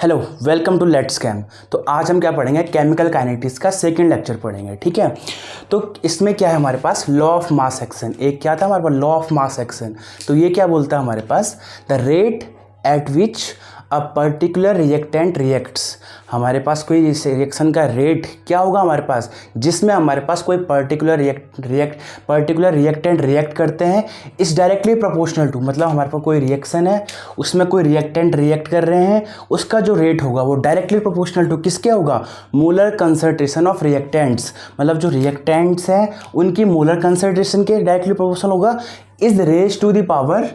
Hello, welcome to let's chem. तो आज हम क्या पढ़ेंगे, केमिकल काइनेटिक्स का सेकंड लेक्चर पढ़ेंगे। ठीक है, तो इसमें क्या है हमारे पास, लॉ ऑफ मास एक्शन। एक क्या था हमारे पास, लॉ ऑफ मास एक्शन। तो ये क्या बोलता है हमारे पास, the rate at which a particular reactant reacts. हमारे पास कोई रिएक्शन का रेट क्या होगा हमारे पास, जिसमें हमारे पास कोई पर्टिकुलर रिएक्टेंट रिएक्ट करते हैं, इस डायरेक्टली प्रोपोर्शनल टू, मतलब हमारे पास कोई रिएक्शन है, उसमें कोई रिएक्टेंट रिएक्ट कर रहे हैं, उसका जो रेट होगा वो डायरेक्टली प्रोपोर्शनल टू किसके होगा, मोलर कंसंट्रेशन ऑफ रिएक्टेंट्स। मतलब जो रिएक्टेंट्स हैं उनकी मोलर कंसंट्रेशन के डायरेक्टली प्रोपोर्शनल होगा, is raise to the power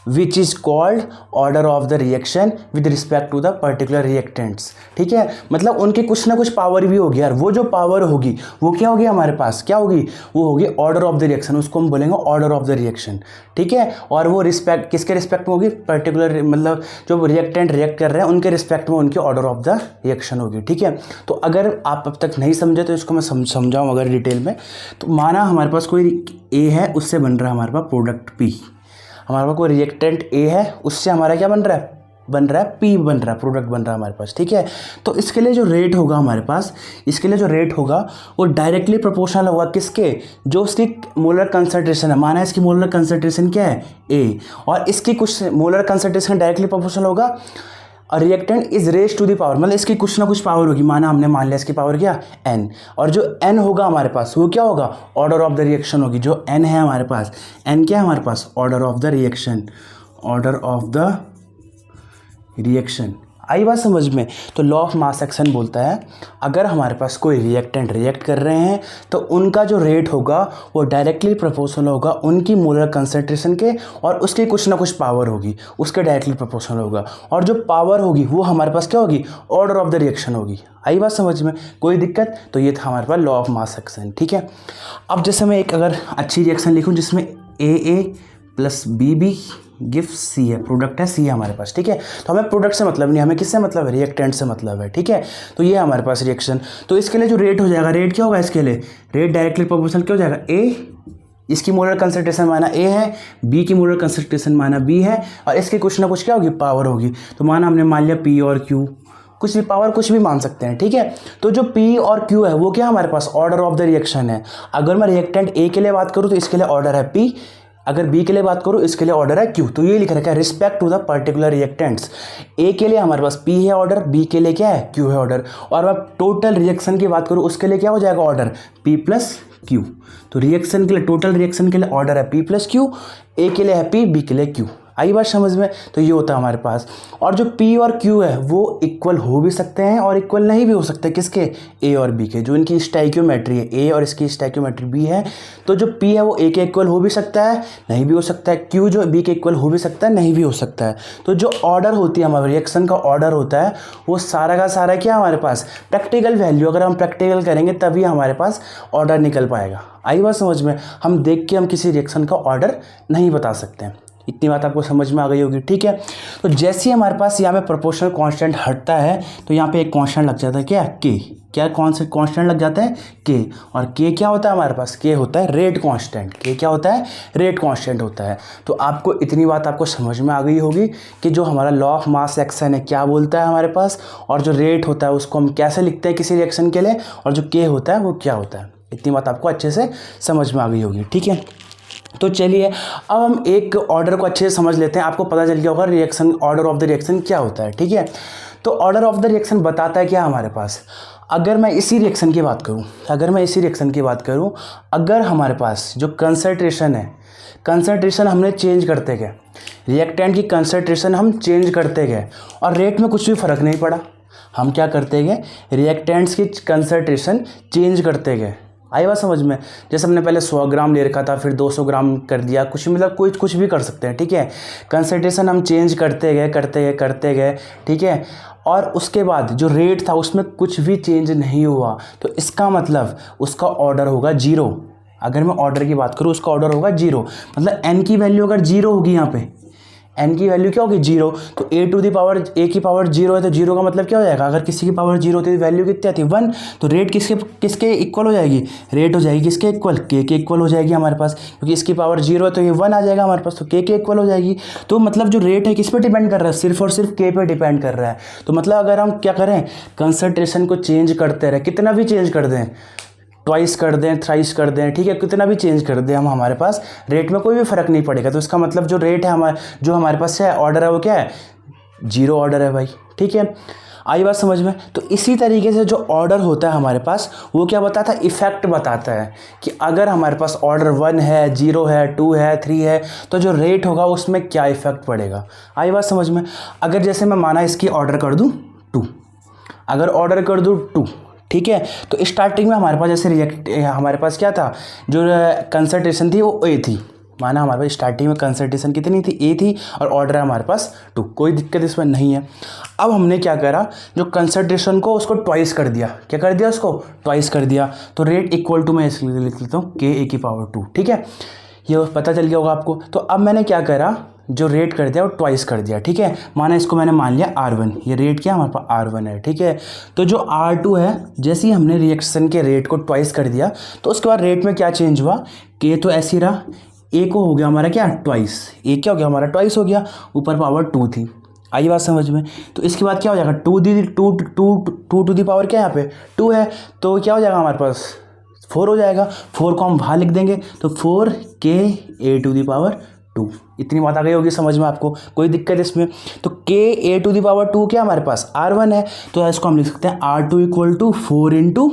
which is called order of the reaction with respect to the particular reactants. ठीक है, मतलब उनकी कुछ ना कुछ पावर भी होगी यार। वो जो पावर होगी वो क्या होगी हमारे पास, क्या होगी, वो होगी ऑर्डर ऑफ द रिएक्शन। उसको हम बोलेंगे ऑर्डर ऑफ द रिएक्शन। ठीक है, और वो रिस्पेक्ट किसके रिस्पेक्ट में होगी, पर्टिकुलर, मतलब जो रिएक्टेंट रिएक्ट कर रहे हैं उनके रिस्पेक्ट में उनकी ऑर्डर ऑफ द रिएक्शन होगी। ठीक है, तो अगर आप अब तक नहीं समझे तो इसको मैं समझाऊँ अगर डिटेल में। तो माना हमारे पास कोई ए है, उससे बन रहा है हमारे पास प्रोडक्ट पी। हमारे पास कोई रिएक्टेंट ए है, उससे हमारा क्या बन रहा है, पी बन रहा है, प्रोडक्ट बन रहा है हमारे पास। ठीक है, तो इसके लिए जो रेट होगा हमारे पास, इसके लिए जो रेट होगा वो डायरेक्टली प्रोपोर्शनल होगा किसके, जो उसकी मोलर कंसंट्रेशन है। माना इसकी मोलर कंसंट्रेशन क्या है, ए, और इसकी कुछ मोलर कंसंट्रेशन डायरेक्टली प्रोपोर्शनल होगा और reactant is raise to the power, मतलब इसकी कुछ ना कुछ पावर होगी। माना हमने मान लिया इसकी पावर क्या, एन, और जो एन होगा हमारे पास वो क्या होगा, ऑर्डर ऑफ द रिएक्शन होगी। जो एन है हमारे पास, एन क्या है हमारे पास, order of the reaction, order of the reaction. आई बात समझ में। तो लॉ ऑफ मास एक्शन बोलता है अगर हमारे पास कोई रिएक्टेंट रिएक्ट कर रहे हैं तो उनका जो रेट होगा वो डायरेक्टली प्रोपोर्शनल होगा उनकी मोलर कंसंट्रेशन के, और उसकी कुछ ना कुछ पावर होगी, उसके डायरेक्टली प्रोपोर्शनल होगा। और जो पावर होगी वो हमारे पास क्या होगी, ऑर्डर ऑफ द रिएक्शन होगी। आई बात समझ में, कोई दिक्कत। तो ये था हमारे पास लॉ ऑफ मास एक्शन। ठीक है, अब जैसे मैं एक अगर अच्छी रिएक्शन लिखूँ जिसमें ए प्लस बी गिफ्ट सी है, प्रोडक्ट है सी है हमारे पास। ठीक है, तो हमें प्रोडक्ट से मतलब नहीं, हमें किससे मतलब है, रिएक्टेंट से मतलब है। ठीक है, तो ये हमारे पास रिएक्शन। तो इसके लिए जो रेट हो जाएगा, रेट क्या होगा इसके लिए, रेट डायरेक्टली प्रोपोर्शनल क्या हो जाएगा, ए, इसकी मोलर कंसंट्रेशन माना ए है, बी की मोलर कंसंट्रेशन माना बी है, और इसकी कुछ ना कुछ क्या होगी, पावर होगी। तो माना हमने मान लिया पी और क्यू, कुछ भी पावर कुछ भी मान सकते हैं। ठीक है, तो जो P और Q है वो क्या हमारे पास, ऑर्डर ऑफ द रिएक्शन है। अगर मैं रिएक्टेंट A के लिए बात करूँ तो इसके लिए ऑर्डर है P, अगर B के लिए बात करूँ इसके लिए ऑर्डर है Q। तो ये लिख रखा है respect to the particular reactants. A के लिए हमारे पास P है ऑर्डर, B के लिए क्या है, Q है ऑर्डर। और अब टोटल रिएक्शन की बात करूँ उसके लिए क्या हो जाएगा ऑर्डर, P प्लस Q। तो रिएक्शन के लिए, टोटल रिएक्शन के लिए ऑर्डर है P प्लस Q, A के लिए है P, B के लिए Q। आई बात समझ में। तो ये होता है हमारे पास। और जो P और Q है वो इक्वल हो भी सकते हैं और इक्वल नहीं भी हो सकते, किसके, A और B के। जो इनकी स्टाइक्योमेट्री है, A और इसकी स्टाइक्योमेट्री B है, तो जो P है वो A के इक्वल हो भी सकता है, नहीं भी हो सकता है। Q जो B के इक्वल हो भी सकता है, नहीं भी हो सकता है। तो जो ऑर्डर होती है हमारे रिएक्शन का ऑर्डर होता है वो सारा का सारा क्या हमारे पास, प्रैक्टिकल वैल्यू। अगर हम प्रैक्टिकल करेंगे तभी हमारे पास ऑर्डर निकल पाएगा। आई बात समझ में। हम देख के हम किसी रिएक्शन का ऑर्डर नहीं बता सकते हैं। इतनी बात आपको समझ में आ गई होगी। ठीक है, तो जैसे ही हमारे पास यहाँ पे प्रोपोर्शनल कांस्टेंट हटता है तो यहाँ पे एक कांस्टेंट लग जाता है, क्या, के। क्या कौन से कांस्टेंट लग जाता है, के। और के क्या होता है हमारे पास, के होता है रेट कांस्टेंट। के क्या होता है, रेट कांस्टेंट होता है। तो आपको इतनी बात आपको समझ में आ गई होगी कि जो हमारा लॉ ऑफ मास एक्शन है क्या बोलता है हमारे पास, और जो रेट होता है उसको हम कैसे लिखते हैं किसी रिएक्शन के लिए, और जो के होता है वो क्या होता है। इतनी बात आपको अच्छे से समझ में आ गई होगी। ठीक है, तो चलिए अब हम एक ऑर्डर को अच्छे से समझ लेते हैं। आपको पता चल गया होगा reaction, order of the reaction क्या होता है। ठीक है, तो ऑर्डर ऑफ द रिएक्शन बताता है क्या हमारे पास, अगर मैं इसी रिएक्शन की बात करूं, अगर हमारे पास जो कंसंट्रेशन है, कंसंट्रेशन हमने चेंज करते गए, रिएक्टेंट की कंसंट्रेशन हम चेंज करते गए और रेट में कुछ भी फ़र्क नहीं पड़ा, हम क्या करते गए, रिएक्टेंट्स की कंसंट्रेशन चेंज करते गए। आई बात समझ में। जैसे हमने पहले 100 ग्राम ले रखा था, फिर 200 ग्राम कर दिया, कुछ मतलब कुछ भी कर सकते हैं। ठीक है, कंसंट्रेशन हम चेंज करते गए। ठीक है, और उसके बाद जो रेट था उसमें कुछ भी चेंज नहीं हुआ, तो इसका मतलब उसका ऑर्डर होगा 0। अगर मैं ऑर्डर की बात करूँ उसका ऑर्डर होगा 0, मतलब n की वैल्यू अगर 0 होगी यहाँ पे, n की वैल्यू क्या होगी 0, तो a to the power a की पावर 0 है, तो 0 का मतलब क्या हो जाएगा, अगर किसी की पावर 0 होती है तो वैल्यू कितनी आती है 1, तो रेट किसके किसके इक्वल हो जाएगी, रेट हो जाएगी किसके इक्वल, k के इक्वल हो जाएगी हमारे पास, क्योंकि इसकी पावर 0 है तो ये 1 आ जाएगा हमारे पास, तो k के इक्वल हो जाएगी। तो मतलब जो रेट है किस पे डिपेंड कर रहा है, सिर्फ और सिर्फ k पे डिपेंड कर रहा है। तो मतलब अगर हम क्या करें, कंसंट्रेशन को चेंज करते रहे, कितना भी चेंज कर दें, ट्वाइस कर दें, थ्राइस कर दें, ठीक है, कितना भी चेंज कर दें हम, हमारे पास रेट में कोई भी फ़र्क नहीं पड़ेगा। तो इसका मतलब जो रेट है जो हमारे पास है ऑर्डर है वो क्या है, 0 ऑर्डर है भाई, ठीक है, आई बात समझ में। तो इसी तरीके से जो ऑर्डर होता है हमारे पास वो क्या बताता है, इफेक्ट बताता है कि अगर हमारे पास ऑर्डर 1 है, 0 है, 2 है, 3 है, तो जो रेट होगा उसमें क्या इफेक्ट पड़ेगा, आई बात समझ में। अगर जैसे मैं माना इसकी ऑर्डर कर दूँ 2, अगर ऑर्डर कर दूँ 2, ठीक है, तो स्टार्टिंग में हमारे पास जैसे हमारे पास क्या था, जो कंसंट्रेशन थी वो ए थी, माना हमारे पास स्टार्टिंग में कंसंट्रेशन कितनी थी, ए थी, और ऑर्डर है हमारे पास 2, कोई दिक्कत इसमें नहीं है। अब हमने क्या करा, जो कंसंट्रेशन को उसको ट्वाइस कर दिया, क्या कर दिया, उसको ट्वाइस कर दिया, तो रेट इक्वल टू मैं इसलिए लिख लेता हूँ के ए की पावर 2, ठीक है, ये पता चल गया होगा आपको। तो अब मैंने क्या करा, जो रेट कर दिया वो ट्वाइस कर दिया, ठीक है, माना इसको मैंने मान लिया R1, ये रेट क्या हमारे पास R1 है, ठीक है। तो जो R2 है, जैसे ही हमने रिएक्शन के रेट को ट्वाइस कर दिया तो उसके बाद रेट में क्या चेंज हुआ, के तो ऐसे ही रहा, ए को हो गया हमारा क्या ट्वाइस, ए क्या हो गया हमारा ट्वाइस हो गया, ऊपर पावर 2 थी, आई बात समझ में। तो इसके बाद क्या हो जाएगा, 2 टू दी पावर क्या यहाँ पे 2 है, तो क्या हो जाएगा हमारे पास 4 हो जाएगा, 4 को हम बाहर लिख देंगे, तो 4 के ए टू दी पावर 2, इतनी बात आ गई होगी समझ में आपको, कोई दिक्कत इसमें। तो के ए टू दी पावर 2 क्या हमारे पास R1 है, तो इसको हम लिख सकते हैं R2 equal to 4 into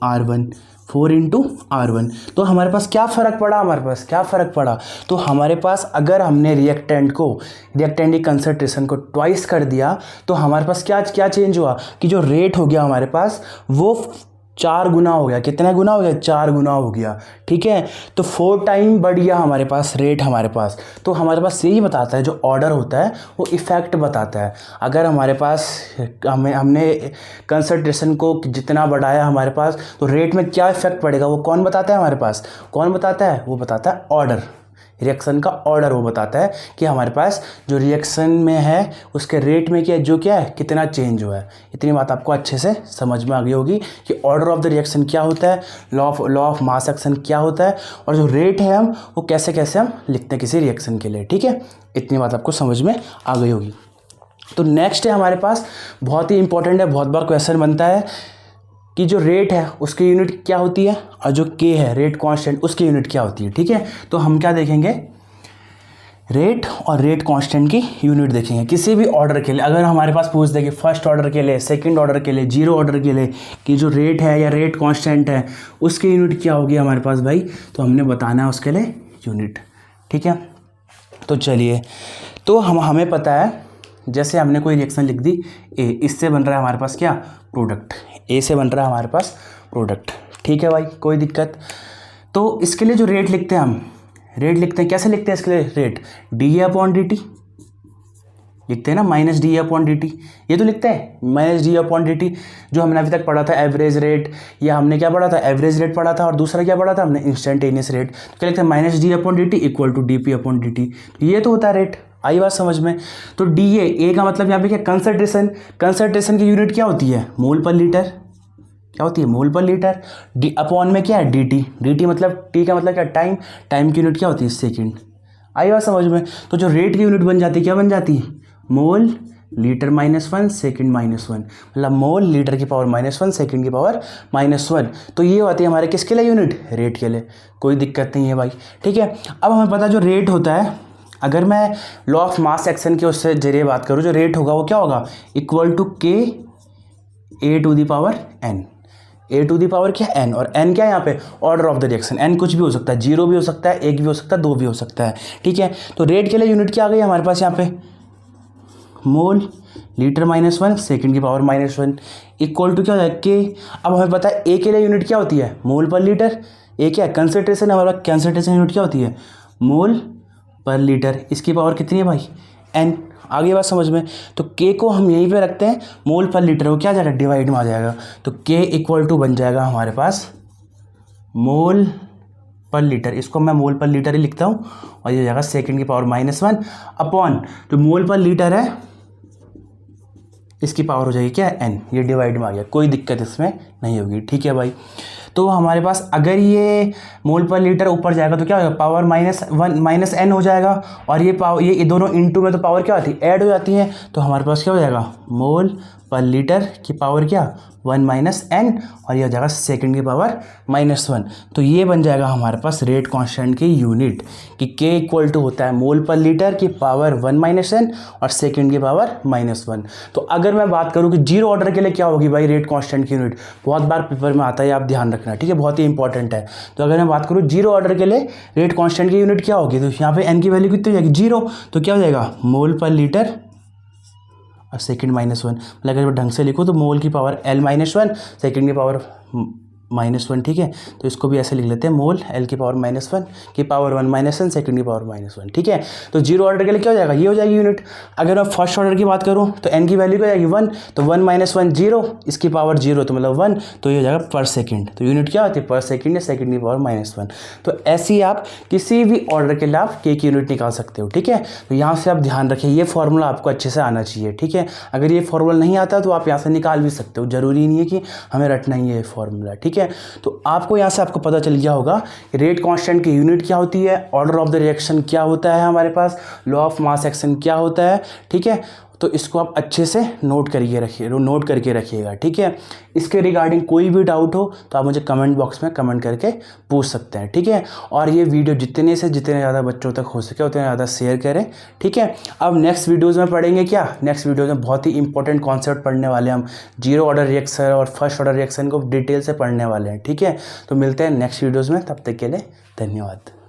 R1, 4 into R1। तो हमारे पास क्या फ़र्क पड़ा, हमारे पास क्या फ़र्क पड़ा, तो हमारे पास अगर हमने रिएक्टेंट की कंसंट्रेशन को ट्वाइस कर दिया तो हमारे पास क्या क्या चेंज हुआ कि जो रेट हो गया हमारे पास वो 4 गुना हो गया, कितना गुना हो गया, 4 गुना हो गया, ठीक है। तो 4 टाइम बढ़ गया हमारे पास रेट हमारे पास। तो हमारे पास यही बताता है, जो ऑर्डर होता है वो इफ़ेक्ट बताता है। अगर हमारे पास हमने कंसंट्रेशन को जितना बढ़ाया हमारे पास, तो रेट में क्या इफेक्ट पड़ेगा वो कौन बताता है हमारे पास, कौन बताता है, वो बताता है ऑर्डर, रिएक्शन का ऑर्डर वो बताता है कि हमारे पास जो रिएक्शन में है उसके रेट में क्या है कितना चेंज हुआ है। इतनी बात आपको अच्छे से समझ में आ गई होगी कि ऑर्डर ऑफ द रिएक्शन क्या होता है, लॉ ऑफ मास एक्शन क्या होता है, और जो रेट है हम वो कैसे कैसे हम लिखते हैं किसी रिएक्शन के लिए, ठीक है। इतनी बात आपको समझ में आ गई होगी। तो नेक्स्ट है हमारे पास, बहुत ही इंपॉर्टेंट है, बहुत बार क्वेश्चन बनता है कि जो रेट है उसकी यूनिट क्या होती है और जो के है रेट कांस्टेंट उसकी यूनिट क्या होती है, ठीक है। तो हम क्या देखेंगे, रेट और रेट कांस्टेंट की यूनिट देखेंगे किसी भी ऑर्डर के लिए। अगर हमारे पास पूछ दे कि फर्स्ट ऑर्डर के लिए, सेकंड ऑर्डर के लिए, 0 ऑर्डर के लिए कि जो रेट है या रेट कांस्टेंट है उसकी यूनिट क्या होगी हमारे पास भाई, तो हमने बताना है उसके लिए यूनिट, ठीक है। तो चलिए, तो हमें पता है, जैसे हमने कोई रिएक्शन लिख दी ए, इससे बन रहा है हमारे पास क्या प्रोडक्ट, ए से बन रहा है हमारे पास प्रोडक्ट, ठीक है भाई, कोई दिक्कत। तो इसके लिए जो रेट लिखते हैं हम, रेट लिखते हैं कैसे लिखते हैं इसके लिए, rate D A upon d T लिखते हैं ना, minus D A upon d t, ये तो लिखते हैं minus D A upon d T. जो हमने अभी तक पढ़ा था एवरेज रेट, या हमने क्या पढ़ा था, एवरेज रेट पढ़ा था, और दूसरा क्या पढ़ा था हमने, इंस्टेंटेनियस रेट। तो क्या लिखते हैं, minus d upon d t equal to d p upon d t, ये तो होता है रेट, आई बात समझ में। तो डी ए का मतलब यहाँ पे क्या, कंसंट्रेशन, कंसंट्रेशन की यूनिट क्या होती है, मोल पर लीटर, क्या होती है, मोल पर लीटर। डी अपॉन में क्या है, डी टी, डी टी मतलब टी का मतलब क्या, टाइम, टाइम की यूनिट क्या होती है, सेकंड, आई बात समझ में। तो जो रेट की यूनिट बन जाती है क्या बन जाती है, मोल लीटर -1 सेकंड -1, मतलब मोल लीटर की पावर -1 सेकंड की पावर -1। तो ये होती है हमारे किसके लिए यूनिट, रेट के लिए, कोई दिक्कत नहीं है भाई, ठीक है। अब हमें पता जो रेट होता है, अगर मैं लॉ ऑफ मास एक्शन के उससे जरिए बात करूँ, जो रेट होगा वो क्या होगा, equal to k a to the power n, a to the power क्या, एन, और एन क्या है यहाँ पे, order of the reaction. N कुछ भी हो सकता है, 0 भी हो सकता है, 1 भी हो सकता है, 2 भी हो सकता है, ठीक है। तो रेट के लिए यूनिट क्या आ गई हमारे पास यहाँ पे, मोल लीटर -1 सेकंड की पावर -1 इक्वल टू क्या हो जाए के। अब हमें पता है ए के लिए यूनिट क्या होती है, मोल पर लीटर, ए क्या है कंसंट्रेशन, हमारा कंसंट्रेशन यूनिट क्या होती है, मोल पर लीटर, इसकी पावर कितनी है भाई, एन, आगे बात समझ में। तो के को हम यहीं पे रखते हैं, मोल पर लीटर वो क्या आ जाएगा, डिवाइड में आ जाएगा। तो के इक्वल टू बन जाएगा हमारे पास मोल पर लीटर, इसको मैं मोल पर लीटर ही लिखता हूँ और ये हो जाएगा सेकेंड की पावर -1 अपॉन जो मोल पर लीटर है इसकी पावर हो जाएगी क्या n, ये डिवाइड में आ गया, कोई दिक्कत इसमें नहीं होगी। ठीक है भाई, तो हमारे पास अगर ये मोल पर लीटर ऊपर जाएगा तो क्या होगा, पावर -1 -n हो जाएगा, और ये पावर ये दोनों इनटू में तो पावर क्या होती है, ऐड हो जाती है, तो हमारे पास क्या हो जाएगा मोल पर लीटर की पावर क्या 1 -n, और ये हो जाएगा सेकंड की पावर -1। तो ये बन जाएगा हमारे पास रेट कांस्टेंट की यूनिट कि k इक्वल टू होता है मोल पर लीटर की पावर 1 -n और सेकंड की पावर -1। तो अगर मैं बात करूँ कि जीरो ऑर्डर के लिए क्या होगी भाई रेट कांस्टेंट की यूनिट, बहुत बार पेपर में आता है, आप ध्यान रखना, ठीक है, बहुत ही इंपॉर्टेंट है। तो अगर मैं बात करूँ जीरो ऑर्डर के लिए रेट कांस्टेंट की यूनिट क्या होगी, तो यहाँ पे n की वैल्यू कितनी हो जाएगी 0, तो क्या हो जाएगा मोल पर लीटर और सेकंड -1, मतलब अगर मैं ढंग से लिखूँ तो मोल की पावर L -1 सेकंड की पावर -1। ठीक है, तो इसको भी ऐसे लिख लेते हैं मोल L की पावर -1 की पावर 1 -n सेकंड की पावर -1। ठीक है, तो जीरो ऑर्डर के लिए क्या हो जाएगा, ये हो जाएगी यूनिट। अगर मैं फर्स्ट ऑर्डर की बात करूँ तो n की वैल्यू क्या हो जाएगी 1, तो 1 -1 0, इसकी पावर 0 तो मतलब 1, तो ये हो जाएगा पर सेकंड। तो यूनिट क्या होती है पर सेकंड या सेकंड की पावर -1। तो ऐसे ही आप किसी भी ऑर्डर के लिए आप k की यूनिट निकाल सकते हो। ठीक है, तो यहाँ से आप ध्यान रखिए ये फॉर्मूला आपको अच्छे से आना चाहिए। ठीक है, अगर ये फॉर्मूला नहीं आता तो आप यहाँ से निकाल भी सकते हो, जरूरी नहीं है कि हमें रटना ही है ये फॉर्मूला। ठीक है, तो आपको यहाँ से आपको पता चल गया होगा रेट कांस्टेंट की यूनिट क्या होती है, ऑर्डर ऑफ द रिएक्शन क्या होता है, हमारे पास लॉ ऑफ मास एक्शन क्या होता है। ठीक है, तो इसको आप अच्छे से नोट करके रखिएगा। ठीक है, इसके रिगार्डिंग कोई भी डाउट हो तो आप मुझे कमेंट बॉक्स में कमेंट करके पूछ सकते हैं। ठीक है, और ये वीडियो जितने ज़्यादा बच्चों तक हो सके उतने ज़्यादा शेयर करें। ठीक है, अब नेक्स्ट वीडियोज़ में पढ़ेंगे क्या, नेक्स्ट वीडियोज़ में बहुत ही इंपॉर्टेंट कॉन्सेप्ट पढ़ने वाले हम, जीरो ऑर्डर रिएक्शन और फर्स्ट ऑर्डर रिएक्शन को डिटेल से पढ़ने वाले हैं। ठीक है, तो मिलते हैं नेक्स्ट वीडियोज़ में, तब तक के लिए धन्यवाद।